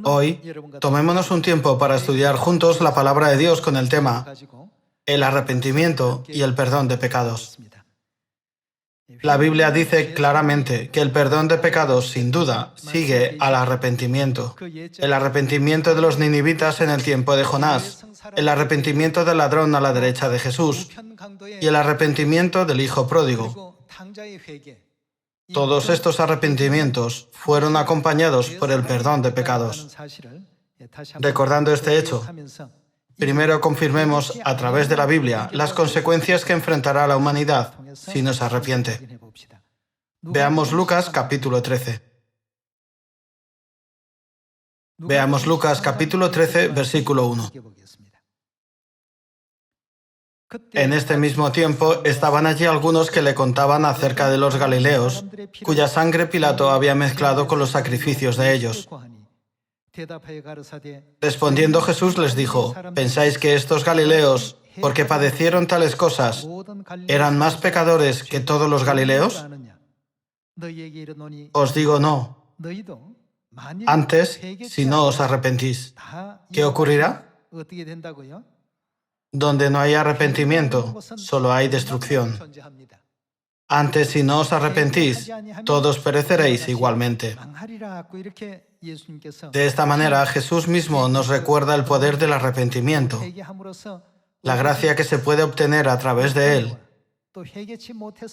Hoy, tomémonos un tiempo para estudiar juntos la palabra de Dios con el tema el arrepentimiento y el perdón de pecados. La Biblia dice claramente que el perdón de pecados, sin duda, sigue al arrepentimiento. El arrepentimiento de los ninivitas en el tiempo de Jonás, el arrepentimiento del ladrón a la derecha de Jesús y el arrepentimiento del hijo pródigo. Todos estos arrepentimientos fueron acompañados por el perdón de pecados. Recordando este hecho, primero confirmemos a través de la Biblia las consecuencias que enfrentará la humanidad si no se arrepiente. Veamos Lucas capítulo 13. Veamos Lucas capítulo 13, versículo 1. En este mismo tiempo estaban allí algunos que le contaban acerca de los galileos, cuya sangre Pilato había mezclado con los sacrificios de ellos. Respondiendo Jesús les dijo: ¿pensáis que estos galileos, porque padecieron tales cosas, eran más pecadores que todos los galileos? Os digo no. Antes, si no os arrepentís, ¿qué ocurrirá? Donde no hay arrepentimiento, solo hay destrucción. Antes, si no os arrepentís, todos pereceréis igualmente. De esta manera, Jesús mismo nos recuerda el poder del arrepentimiento, la gracia que se puede obtener a través de él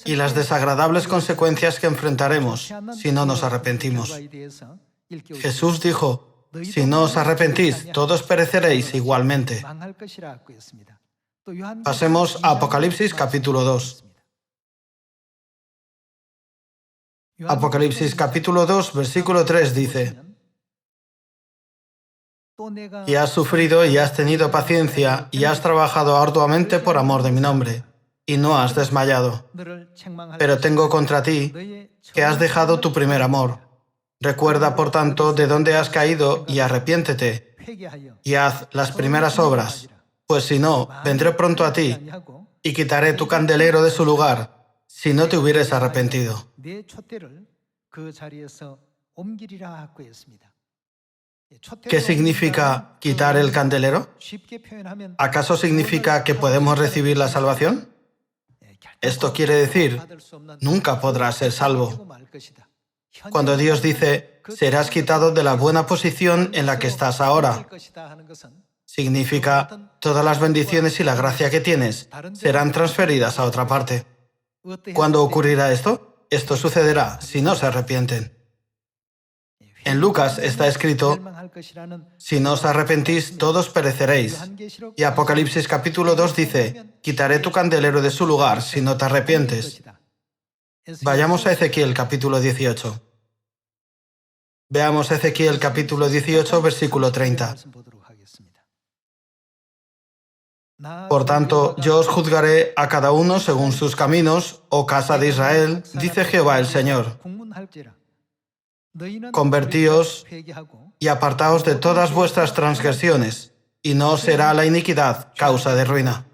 y las desagradables consecuencias que enfrentaremos si no nos arrepentimos. Jesús dijo: si no os arrepentís, todos pereceréis igualmente. Pasemos a Apocalipsis capítulo 2. Apocalipsis capítulo 2, versículo 3 dice: y has sufrido y has tenido paciencia y has trabajado arduamente por amor de mi nombre, y no has desmayado. Pero tengo contra ti que has dejado tu primer amor. Recuerda, por tanto, de dónde has caído y arrepiéntete, y haz las primeras obras, pues si no, vendré pronto a ti y quitaré tu candelero de su lugar, si no te hubieres arrepentido. ¿Qué significa quitar el candelero? ¿Acaso significa que podemos recibir la salvación? Esto quiere decir, nunca podrás ser salvo. Cuando Dios dice: serás quitado de la buena posición en la que estás ahora, significa todas las bendiciones y la gracia que tienes serán transferidas a otra parte. ¿Cuándo ocurrirá esto? Esto sucederá si no se arrepienten. En Lucas está escrito: si no os arrepentís, todos pereceréis. Y Apocalipsis capítulo 2 dice: quitaré tu candelero de su lugar si no te arrepientes. Vayamos a Ezequiel capítulo 18. Veamos Ezequiel capítulo 18, versículo 30. Por tanto, yo os juzgaré a cada uno según sus caminos, oh casa de Israel, dice Jehová el Señor. Convertíos y apartaos de todas vuestras transgresiones, y no os será la iniquidad causa de ruina.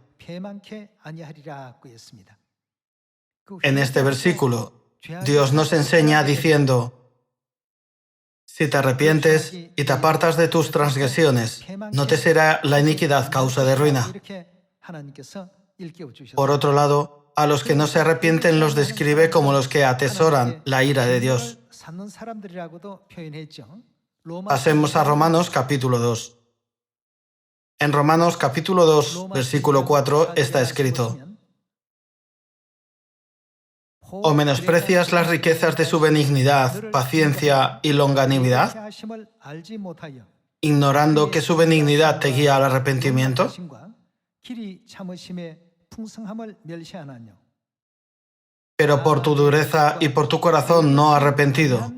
En este versículo, Dios nos enseña diciendo: si te arrepientes y te apartas de tus transgresiones, no te será la iniquidad causa de ruina. Por otro lado, a los que no se arrepienten los describe como los que atesoran la ira de Dios. Pasemos a Romanos capítulo 2. En Romanos capítulo 2, versículo 4 está escrito: ¿o menosprecias las riquezas de su benignidad, paciencia y longanimidad, ignorando que su benignidad te guía al arrepentimiento? Pero por tu dureza y por tu corazón no arrepentido,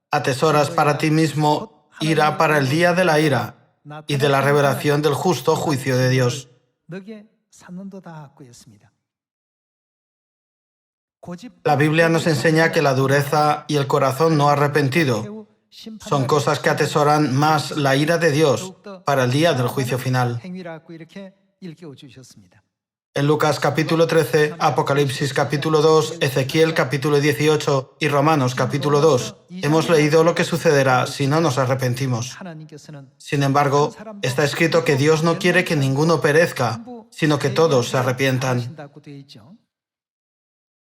atesoras para ti mismo ira para el día de la ira y de la revelación del justo juicio de Dios. La Biblia nos enseña que la dureza y el corazón no arrepentido son cosas que atesoran más la ira de Dios para el día del juicio final. En Lucas capítulo 13, Apocalipsis capítulo 2, Ezequiel capítulo 18 y Romanos capítulo 2, hemos leído lo que sucederá si no nos arrepentimos. Sin embargo, está escrito que Dios no quiere que ninguno perezca, sino que todos se arrepientan.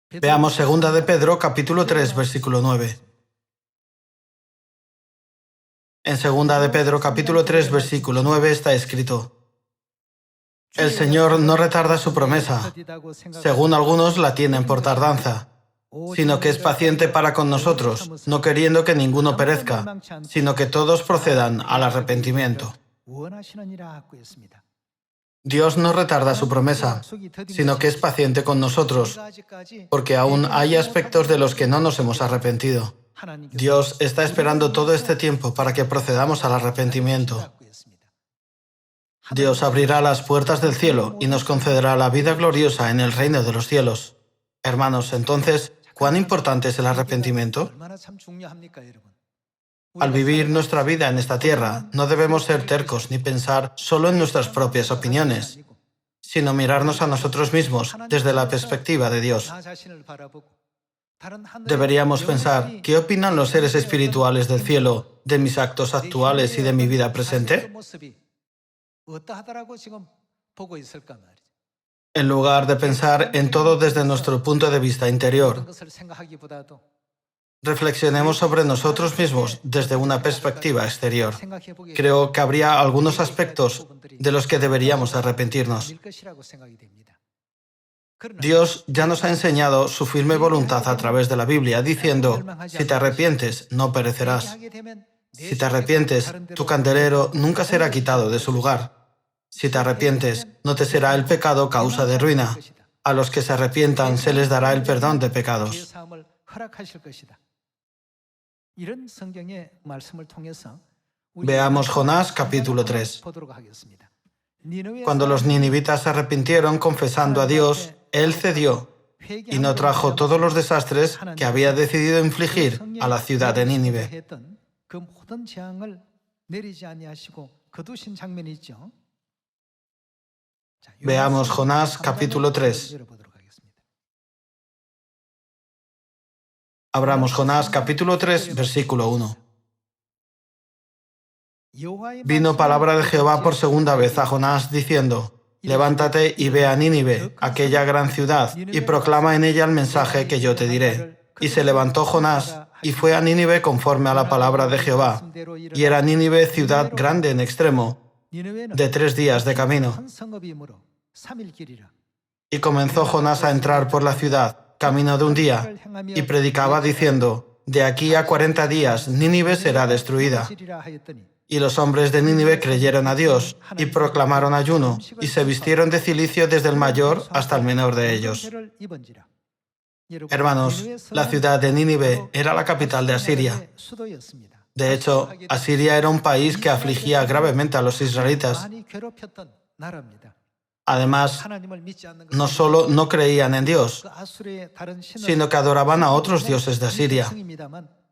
Veamos 2 de Pedro capítulo 3, versículo 9. En 2 de Pedro capítulo 3, versículo 9 está escrito: el Señor no retarda su promesa, según algunos la tienen por tardanza, sino que es paciente para con nosotros, no queriendo que ninguno perezca, sino que todos procedan al arrepentimiento. Dios no retarda su promesa, sino que es paciente con nosotros, porque aún hay aspectos de los que no nos hemos arrepentido. Dios está esperando todo este tiempo para que procedamos al arrepentimiento. Dios abrirá las puertas del cielo y nos concederá la vida gloriosa en el reino de los cielos. Hermanos, entonces, ¿cuán importante es el arrepentimiento? Al vivir nuestra vida en esta tierra, no debemos ser tercos ni pensar solo en nuestras propias opiniones, sino mirarnos a nosotros mismos desde la perspectiva de Dios. Deberíamos pensar, ¿qué opinan los seres espirituales del cielo de mis actos actuales y de mi vida presente? En lugar de pensar en todo desde nuestro punto de vista interior, reflexionemos sobre nosotros mismos desde una perspectiva exterior. Creo que habría algunos aspectos de los que deberíamos arrepentirnos. Dios ya nos ha enseñado su firme voluntad a través de la Biblia, diciendo: si te arrepientes, no perecerás. Si te arrepientes, tu candelero nunca será quitado de su lugar. Si te arrepientes, no te será el pecado causa de ruina. A los que se arrepientan se les dará el perdón de pecados. Veamos Jonás capítulo 3. Cuando los ninivitas se arrepintieron confesando a Dios, Él cedió y no trajo todos los desastres que había decidido infligir a la ciudad de Nínive. Veamos Jonás capítulo 3. Abramos Jonás capítulo 3, versículo 1. Vino palabra de Jehová por segunda vez a Jonás diciendo: levántate y ve a Nínive, aquella gran ciudad, y proclama en ella el mensaje que yo te diré. Y se levantó Jonás y fue a Nínive conforme a la palabra de Jehová. Y era Nínive ciudad grande en extremo, de 3 días de camino. Y comenzó Jonás a entrar por la ciudad, camino de un día, y predicaba diciendo: de aquí a 40 días Nínive será destruida. Y los hombres de Nínive creyeron a Dios, y proclamaron ayuno, y se vistieron de cilicio desde el mayor hasta el menor de ellos. Hermanos, la ciudad de Nínive era la capital de Asiria. De hecho, Asiria era un país que afligía gravemente a los israelitas. Además, no solo no creían en Dios, sino que adoraban a otros dioses de Asiria.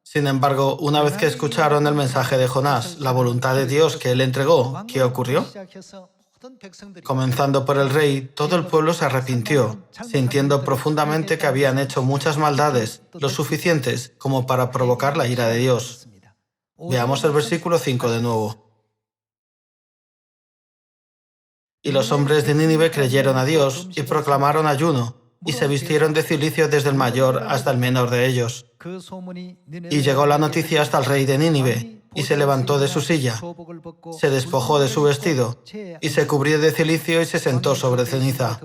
Sin embargo, una vez que escucharon el mensaje de Jonás, la voluntad de Dios que él entregó, ¿qué ocurrió? Comenzando por el rey, todo el pueblo se arrepintió, sintiendo profundamente que habían hecho muchas maldades, lo suficientes como para provocar la ira de Dios. Veamos el versículo 5 de nuevo. Y los hombres de Nínive creyeron a Dios y proclamaron ayuno, y se vistieron de cilicio desde el mayor hasta el menor de ellos. Y llegó la noticia hasta el rey de Nínive, y se levantó de su silla, se despojó de su vestido, y se cubrió de cilicio y se sentó sobre ceniza.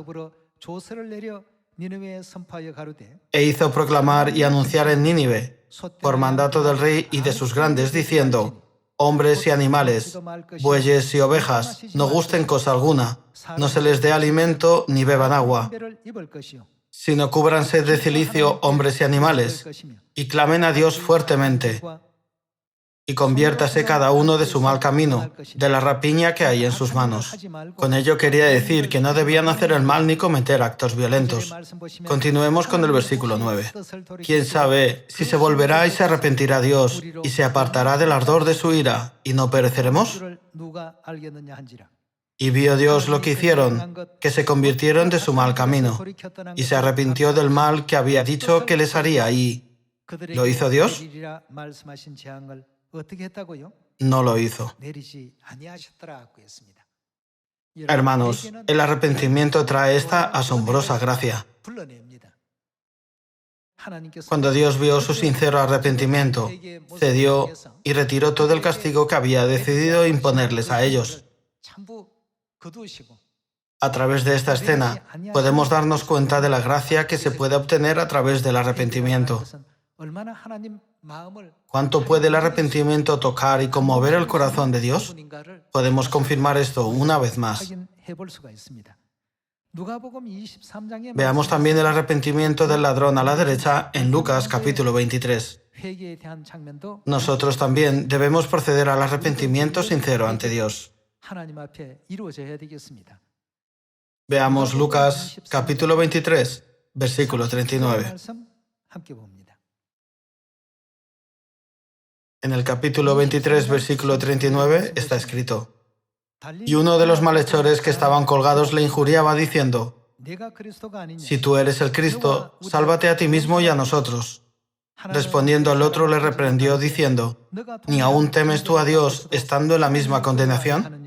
E hizo proclamar y anunciar en Nínive, por mandato del rey y de sus grandes, diciendo: hombres y animales, bueyes y ovejas, no gusten cosa alguna, no se les dé alimento ni beban agua, sino cúbranse de cilicio hombres y animales, y clamen a Dios fuertemente, y conviértase cada uno de su mal camino, de la rapiña que hay en sus manos. Con ello quería decir que no debían hacer el mal ni cometer actos violentos. Continuemos con el versículo 9. ¿Quién sabe si se volverá y se arrepentirá Dios y se apartará del ardor de su ira y no pereceremos? Y vio Dios lo que hicieron, que se convirtieron de su mal camino, y se arrepintió del mal que había dicho que les haría, y ¿lo hizo Dios? No lo hizo. Hermanos, el arrepentimiento trae esta asombrosa gracia. Cuando Dios vio su sincero arrepentimiento, cedió y retiró todo el castigo que había decidido imponerles a ellos. A través de esta escena, podemos darnos cuenta de la gracia que se puede obtener a través del arrepentimiento. ¿Cuánto puede el arrepentimiento tocar y conmover el corazón de Dios? Podemos confirmar esto una vez más. Veamos también el arrepentimiento del ladrón a la derecha en Lucas capítulo 23. Nosotros también debemos proceder al arrepentimiento sincero ante Dios. Veamos Lucas capítulo 23, versículo 39. En el capítulo 23, versículo 39, está escrito: y uno de los malhechores que estaban colgados le injuriaba diciendo: si tú eres el Cristo, sálvate a ti mismo y a nosotros. Respondiendo el otro le reprendió diciendo: ¿ni aún temes tú a Dios estando en la misma condenación?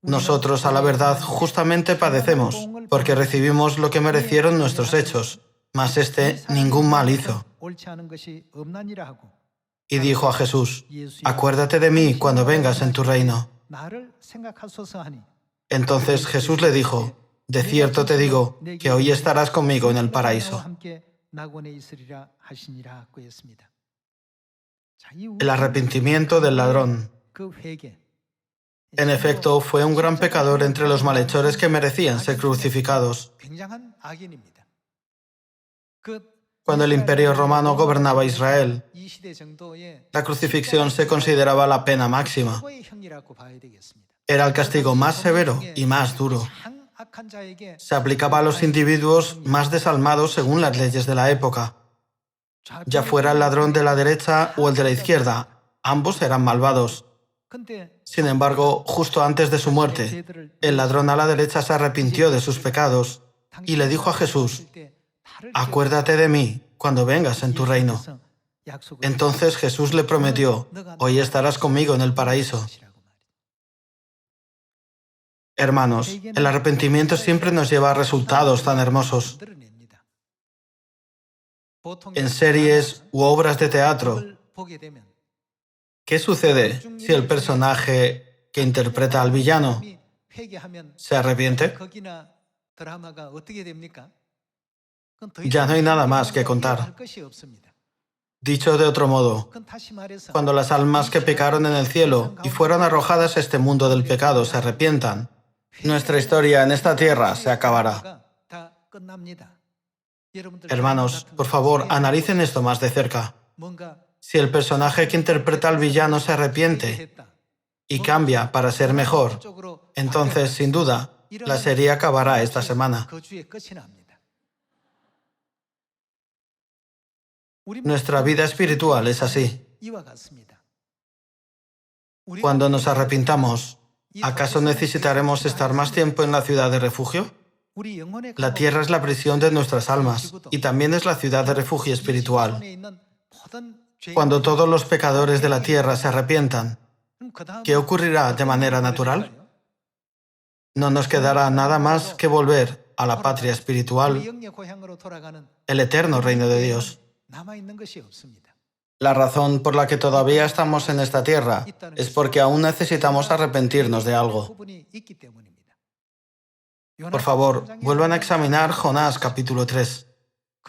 Nosotros, a la verdad, justamente padecemos, porque recibimos lo que merecieron nuestros hechos, mas éste ningún mal hizo. Y dijo a Jesús: acuérdate de mí cuando vengas en tu reino. Entonces Jesús le dijo: de cierto te digo que hoy estarás conmigo en el paraíso. El arrepentimiento del ladrón. En efecto, fue un gran pecador entre los malhechores que merecían ser crucificados. Cuando el Imperio Romano gobernaba Israel, la crucifixión se consideraba la pena máxima. Era el castigo más severo y más duro. Se aplicaba a los individuos más desalmados según las leyes de la época. Ya fuera el ladrón de la derecha o el de la izquierda, ambos eran malvados. Sin embargo, justo antes de su muerte, el ladrón a la derecha se arrepintió de sus pecados y le dijo a Jesús: acuérdate de mí cuando vengas en tu reino. Entonces Jesús le prometió: hoy estarás conmigo en el paraíso. Hermanos, el arrepentimiento siempre nos lleva a resultados tan hermosos. En series u obras de teatro, ¿qué sucede si el personaje que interpreta al villano se arrepiente? Ya no hay nada más que contar. Dicho de otro modo, cuando las almas que pecaron en el cielo y fueron arrojadas a este mundo del pecado se arrepientan, nuestra historia en esta tierra se acabará. Hermanos, por favor, analicen esto más de cerca. Si el personaje que interpreta al villano se arrepiente y cambia para ser mejor, entonces, sin duda, la serie acabará esta semana. Nuestra vida espiritual es así. Cuando nos arrepintamos, ¿acaso necesitaremos estar más tiempo en la ciudad de refugio? La tierra es la prisión de nuestras almas y también es la ciudad de refugio espiritual. Cuando todos los pecadores de la tierra se arrepientan, ¿qué ocurrirá de manera natural? No nos quedará nada más que volver a la patria espiritual, el eterno reino de Dios. La razón por la que todavía estamos en esta tierra es porque aún necesitamos arrepentirnos de algo. Por favor, vuelvan a examinar Jonás capítulo 3.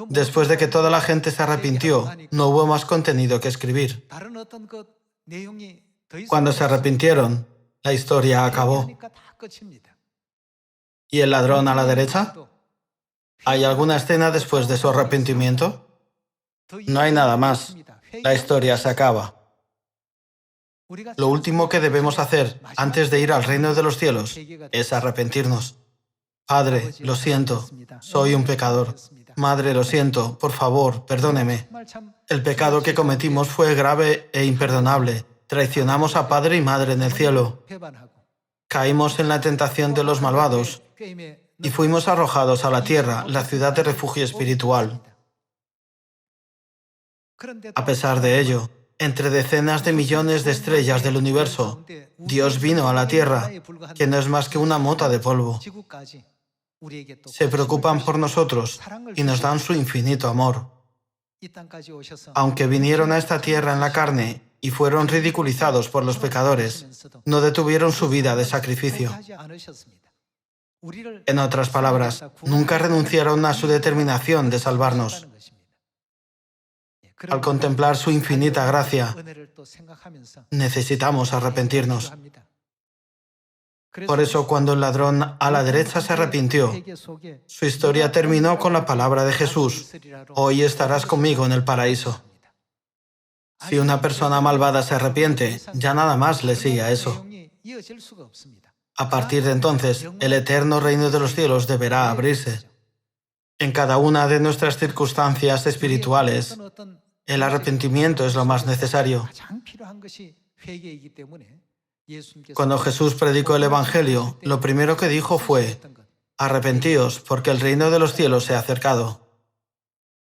Después de que toda la gente se arrepintió, no hubo más contenido que escribir. Cuando se arrepintieron, la historia acabó. ¿Y el ladrón a la derecha? ¿Hay alguna escena después de su arrepentimiento? No hay nada más. La historia se acaba. Lo último que debemos hacer antes de ir al reino de los cielos es arrepentirnos. Padre, lo siento, soy un pecador. Madre, lo siento, por favor, perdóneme. El pecado que cometimos fue grave e imperdonable. Traicionamos a Padre y Madre en el cielo. caímos en la tentación de los malvados y fuimos arrojados a la tierra, la ciudad de refugio espiritual. A pesar de ello, entre decenas de millones de estrellas del universo, Dios vino a la tierra, que no es más que una mota de polvo. Se preocupan por nosotros y nos dan su infinito amor. Aunque vinieron a esta tierra en la carne y fueron ridiculizados por los pecadores, no detuvieron su vida de sacrificio. En otras palabras, nunca renunciaron a su determinación de salvarnos. Al contemplar su infinita gracia, necesitamos arrepentirnos. Por eso, cuando el ladrón a la derecha se arrepintió, su historia terminó con la palabra de Jesús: hoy estarás conmigo en el paraíso. Si una persona malvada se arrepiente, ya nada más le sigue a eso. A partir de entonces, el eterno reino de los cielos deberá abrirse. En cada una de nuestras circunstancias espirituales, el arrepentimiento es lo más necesario. Cuando Jesús predicó el Evangelio, lo primero que dijo fue: arrepentíos, porque el reino de los cielos se ha acercado.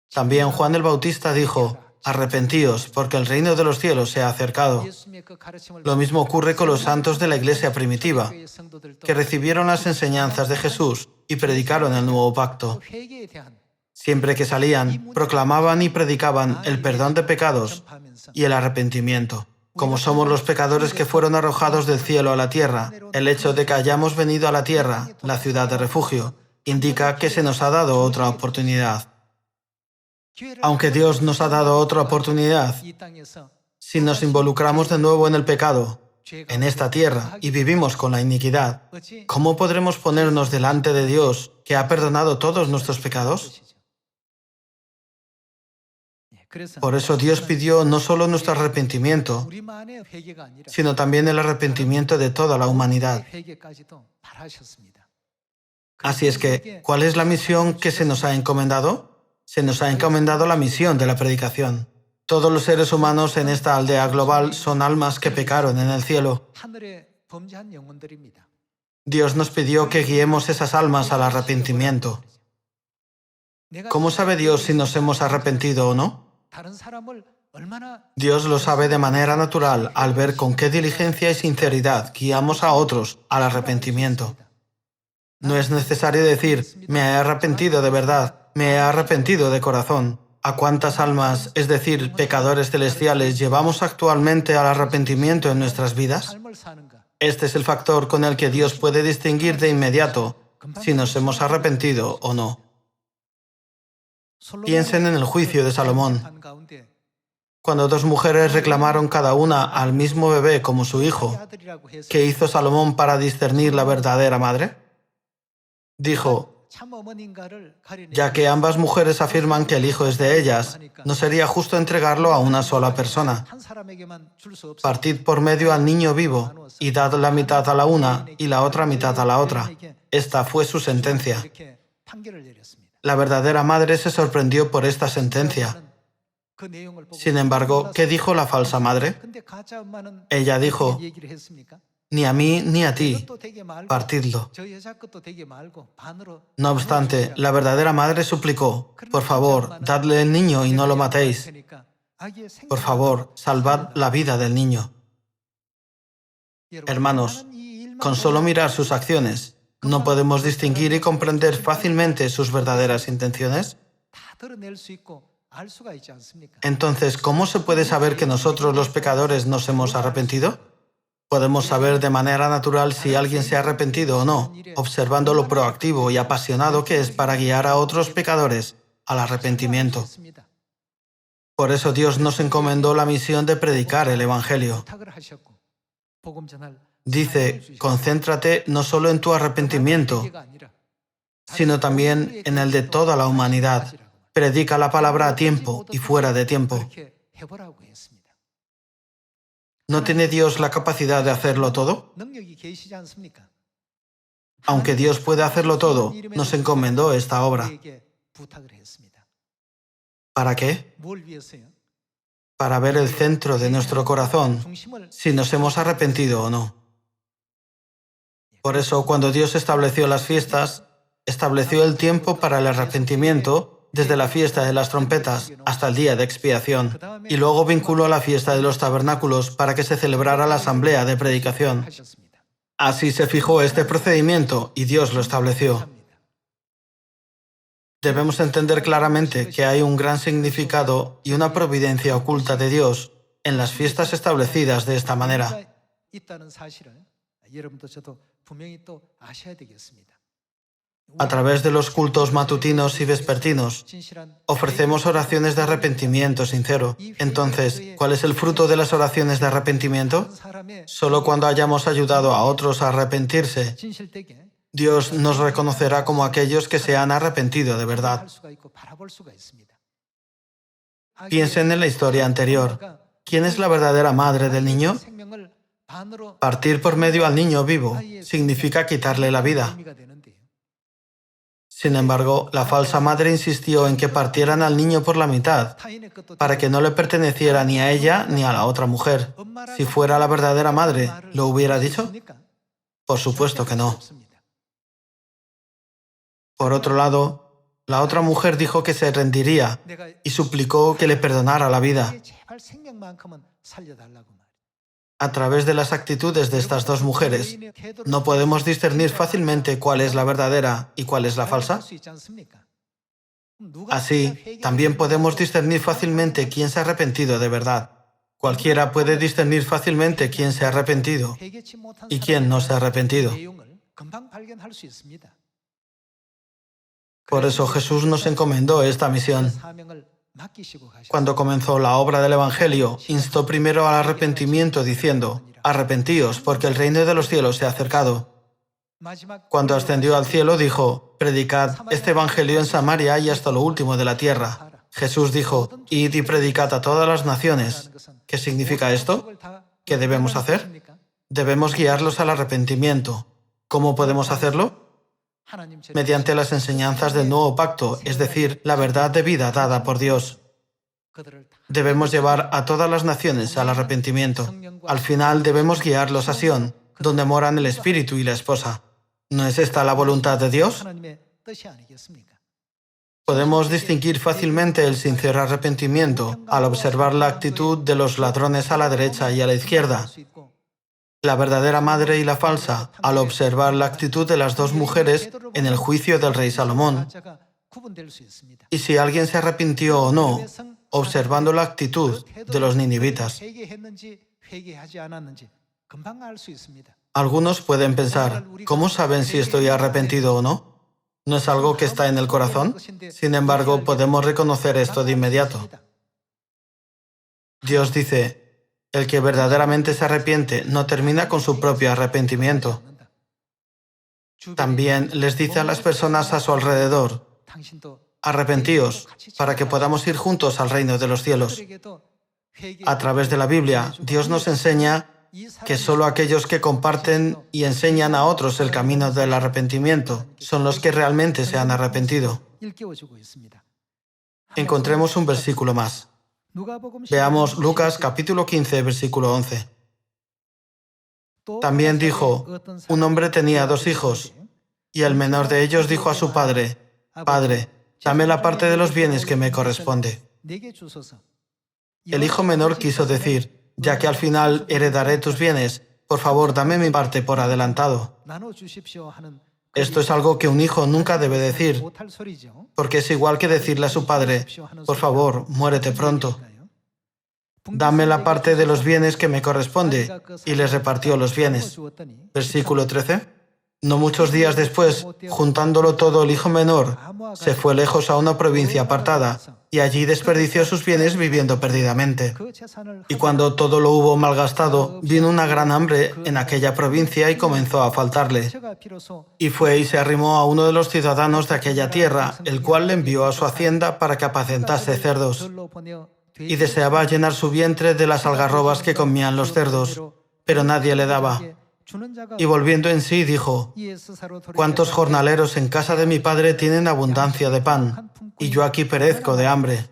También Juan el Bautista dijo: arrepentíos, porque el reino de los cielos se ha acercado. Lo mismo ocurre con los santos de la iglesia primitiva, que recibieron las enseñanzas de Jesús y predicaron el nuevo pacto. Siempre que salían, proclamaban y predicaban el perdón de pecados y el arrepentimiento. Como somos los pecadores que fueron arrojados del cielo a la tierra, el hecho de que hayamos venido a la tierra, la ciudad de refugio, indica que se nos ha dado otra oportunidad. Aunque Dios nos ha dado otra oportunidad, si nos involucramos de nuevo en el pecado, en esta tierra, y vivimos con la iniquidad, ¿cómo podremos ponernos delante de Dios, que ha perdonado todos nuestros pecados? Por eso Dios pidió no solo nuestro arrepentimiento, sino también el arrepentimiento de toda la humanidad. Así es que, ¿cuál es la misión que se nos ha encomendado? Se nos ha encomendado la misión de la predicación. Todos los seres humanos en esta aldea global son almas que pecaron en el cielo. Dios nos pidió que guiemos esas almas al arrepentimiento. ¿Cómo sabe Dios si nos hemos arrepentido o no? Dios lo sabe de manera natural al ver con qué diligencia y sinceridad guiamos a otros al arrepentimiento. No es necesario decir: me he arrepentido de verdad, me he arrepentido de corazón. ¿A cuántas almas, es decir, pecadores celestiales, llevamos actualmente al arrepentimiento en nuestras vidas? Este es el factor con el que Dios puede distinguir de inmediato si nos hemos arrepentido o no. Piensen en el juicio de Salomón. Cuando dos mujeres reclamaron cada una al mismo bebé como su hijo, ¿qué hizo Salomón para discernir la verdadera madre? Dijo: ya que ambas mujeres afirman que el hijo es de ellas, no sería justo entregarlo a una sola persona. Partid por medio al niño vivo y dad la mitad a la una y la otra mitad a la otra. Esta fue su sentencia. La verdadera madre se sorprendió por esta sentencia. Sin embargo, ¿qué dijo la falsa madre? Ella dijo: ni a mí ni a ti, partidlo. No obstante, la verdadera madre suplicó: por favor, dadle el niño y no lo matéis. Por favor, salvad la vida del niño. Hermanos, con solo mirar sus acciones, ¿no podemos distinguir y comprender fácilmente sus verdaderas intenciones? Entonces, ¿cómo se puede saber que nosotros los pecadores nos hemos arrepentido? Podemos saber de manera natural si alguien se ha arrepentido o no, observando lo proactivo y apasionado que es para guiar a otros pecadores al arrepentimiento. Por eso Dios nos encomendó la misión de predicar el Evangelio. Dice: concéntrate no solo en tu arrepentimiento, sino también en el de toda la humanidad. Predica la palabra a tiempo y fuera de tiempo. ¿No tiene Dios la capacidad de hacerlo todo? Aunque Dios puede hacerlo todo, nos encomendó esta obra. ¿Para qué? Para ver el centro de nuestro corazón, si nos hemos arrepentido o no. Por eso, cuando Dios estableció las fiestas, estableció el tiempo para el arrepentimiento desde la fiesta de las trompetas hasta el día de expiación, y luego vinculó la fiesta de los tabernáculos para que se celebrara la asamblea de predicación. Así se fijó este procedimiento y Dios lo estableció. Debemos entender claramente que hay un gran significado y una providencia oculta de Dios en las fiestas establecidas de esta manera. A través de los cultos matutinos y vespertinos, ofrecemos oraciones de arrepentimiento sincero. Entonces, ¿cuál es el fruto de las oraciones de arrepentimiento? Solo cuando hayamos ayudado a otros a arrepentirse, Dios nos reconocerá como aquellos que se han arrepentido de verdad. Piensen en la historia anterior. ¿Quién es la verdadera madre del niño? Partir por medio al niño vivo significa quitarle la vida. Sin embargo, la falsa madre insistió en que partieran al niño por la mitad, para que no le perteneciera ni a ella ni a la otra mujer. Si fuera la verdadera madre, ¿lo hubiera dicho? Por supuesto que no. Por otro lado, la otra mujer dijo que se rendiría y suplicó que le perdonara la vida. A través de las actitudes de estas dos mujeres, ¿no podemos discernir fácilmente cuál es la verdadera y cuál es la falsa? Así, también podemos discernir fácilmente quién se ha arrepentido de verdad. Cualquiera puede discernir fácilmente quién se ha arrepentido y quién no se ha arrepentido. Por eso Jesús nos encomendó esta misión. Cuando comenzó la obra del Evangelio, instó primero al arrepentimiento diciendo: «Arrepentíos, porque el reino de los cielos se ha acercado». Cuando ascendió al cielo, dijo: «Predicad este Evangelio en Samaria y hasta lo último de la tierra». Jesús dijo: «Id y predicad a todas las naciones». ¿Qué significa esto? ¿Qué debemos hacer? Debemos guiarlos al arrepentimiento. ¿Cómo podemos hacerlo? Mediante las enseñanzas del nuevo pacto, es decir, la verdad de vida dada por Dios. Debemos llevar a todas las naciones al arrepentimiento. Al final debemos guiarlos a Sión, donde moran el Espíritu y la Esposa. ¿No es esta la voluntad de Dios? Podemos distinguir fácilmente el sincero arrepentimiento al observar la actitud de los ladrones a la derecha y a la izquierda. La verdadera madre y la falsa, al observar la actitud de las dos mujeres en el juicio del rey Salomón. Y si alguien se arrepintió o no, observando la actitud de los ninivitas. Algunos pueden pensar: ¿cómo saben si estoy arrepentido o no? ¿No es algo que está en el corazón? Sin embargo, podemos reconocer esto de inmediato. Dios dice: el que verdaderamente se arrepiente no termina con su propio arrepentimiento. También les dice a las personas a su alrededor: arrepentíos, para que podamos ir juntos al reino de los cielos. A través de la Biblia, Dios nos enseña que solo aquellos que comparten y enseñan a otros el camino del arrepentimiento son los que realmente se han arrepentido. Encontremos un versículo más. Veamos Lucas capítulo 15, versículo 11. También dijo: un hombre tenía 2 hijos, y el menor de ellos dijo a su padre: «Padre, dame la parte de los bienes que me corresponde». El hijo menor quiso decir: «Ya que al final heredaré tus bienes, por favor, dame mi parte por adelantado». Esto es algo que un hijo nunca debe decir, porque es igual que decirle a su padre: «Por favor, muérete pronto». «Dame la parte de los bienes que me corresponde», y les repartió los bienes. Versículo 13. No muchos días después, juntándolo todo, el hijo menor se fue lejos a una provincia apartada y allí desperdició sus bienes viviendo perdidamente. Y cuando todo lo hubo malgastado, vino una gran hambre en aquella provincia y comenzó a faltarle. Y fue y se arrimó a uno de los ciudadanos de aquella tierra, el cual le envió a su hacienda para que apacentase cerdos. Y deseaba llenar su vientre de las algarrobas que comían los cerdos, pero nadie le daba. Y volviendo en sí, dijo: «¿Cuántos jornaleros en casa de mi padre tienen abundancia de pan, y yo aquí perezco de hambre?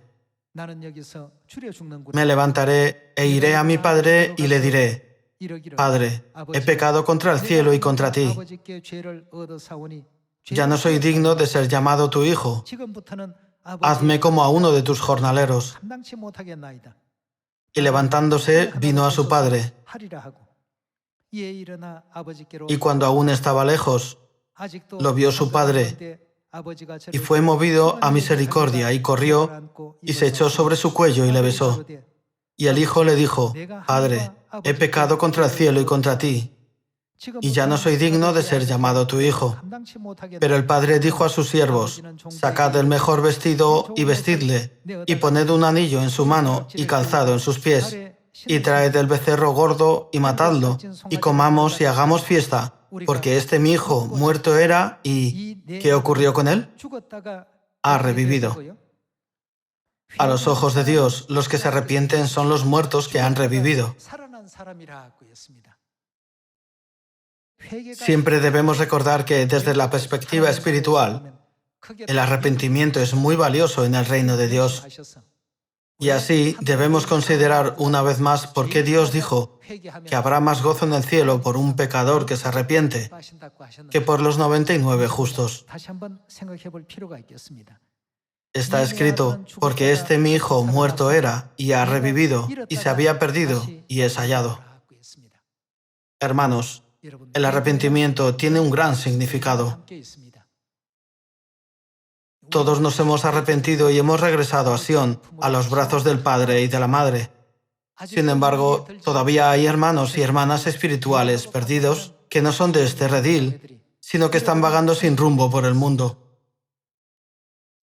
Me levantaré e iré a mi padre y le diré: Padre, he pecado contra el cielo y contra ti. Ya no soy digno de ser llamado tu hijo. Hazme como a uno de tus jornaleros. Y levantándose, vino a su padre. Y cuando aún estaba lejos, lo vio su padre, y fue movido a misericordia, y corrió, y se echó sobre su cuello y le besó. Y el hijo le dijo: Padre, he pecado contra el cielo y contra ti, y ya no soy digno de ser llamado tu hijo. Pero el padre dijo a sus siervos: Sacad el mejor vestido y vestidle, y poned un anillo en su mano y calzado en sus pies, y traed el becerro gordo y matadlo, y comamos y hagamos fiesta, porque este mi hijo muerto era y ¿qué ocurrió con él? Ha revivido. A los ojos de Dios, los que se arrepienten son los muertos que han revivido. Siempre debemos recordar que desde la perspectiva espiritual, el arrepentimiento es muy valioso en el reino de Dios. Y así debemos considerar una vez más por qué Dios dijo que habrá más gozo en el cielo por un pecador que se arrepiente que por los 99 justos. Está escrito: porque este mi hijo muerto era y ha revivido, y se había perdido y es hallado. Hermanos, el arrepentimiento tiene un gran significado. Todos nos hemos arrepentido y hemos regresado a Sión, a los brazos del Padre y de la Madre. Sin embargo, todavía hay hermanos y hermanas espirituales perdidos que no son de este redil, sino que están vagando sin rumbo por el mundo.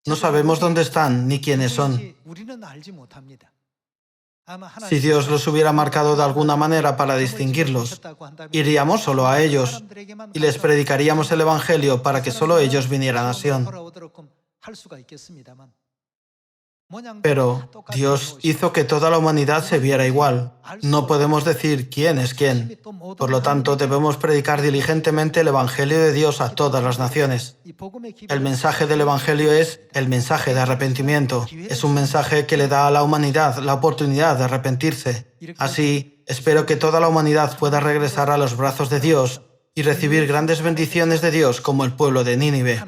No sabemos dónde están ni quiénes son. Si Dios los hubiera marcado de alguna manera para distinguirlos, iríamos solo a ellos y les predicaríamos el Evangelio para que solo ellos vinieran a Sión. Pero Dios hizo que toda la humanidad se viera igual. No podemos decir quién es quién. Por lo tanto, debemos predicar diligentemente el Evangelio de Dios a todas las naciones. El mensaje del Evangelio es el mensaje de arrepentimiento. Es un mensaje que le da a la humanidad la oportunidad de arrepentirse. Así, espero que toda la humanidad pueda regresar a los brazos de Dios y recibir grandes bendiciones de Dios como el pueblo de Nínive.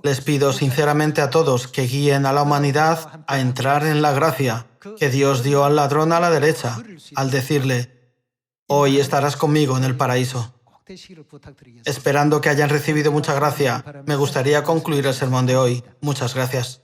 Les pido sinceramente a todos que guíen a la humanidad a entrar en la gracia que Dios dio al ladrón a la derecha, al decirle: hoy estarás conmigo en el paraíso. Esperando que hayan recibido mucha gracia, me gustaría concluir el sermón de hoy. Muchas gracias.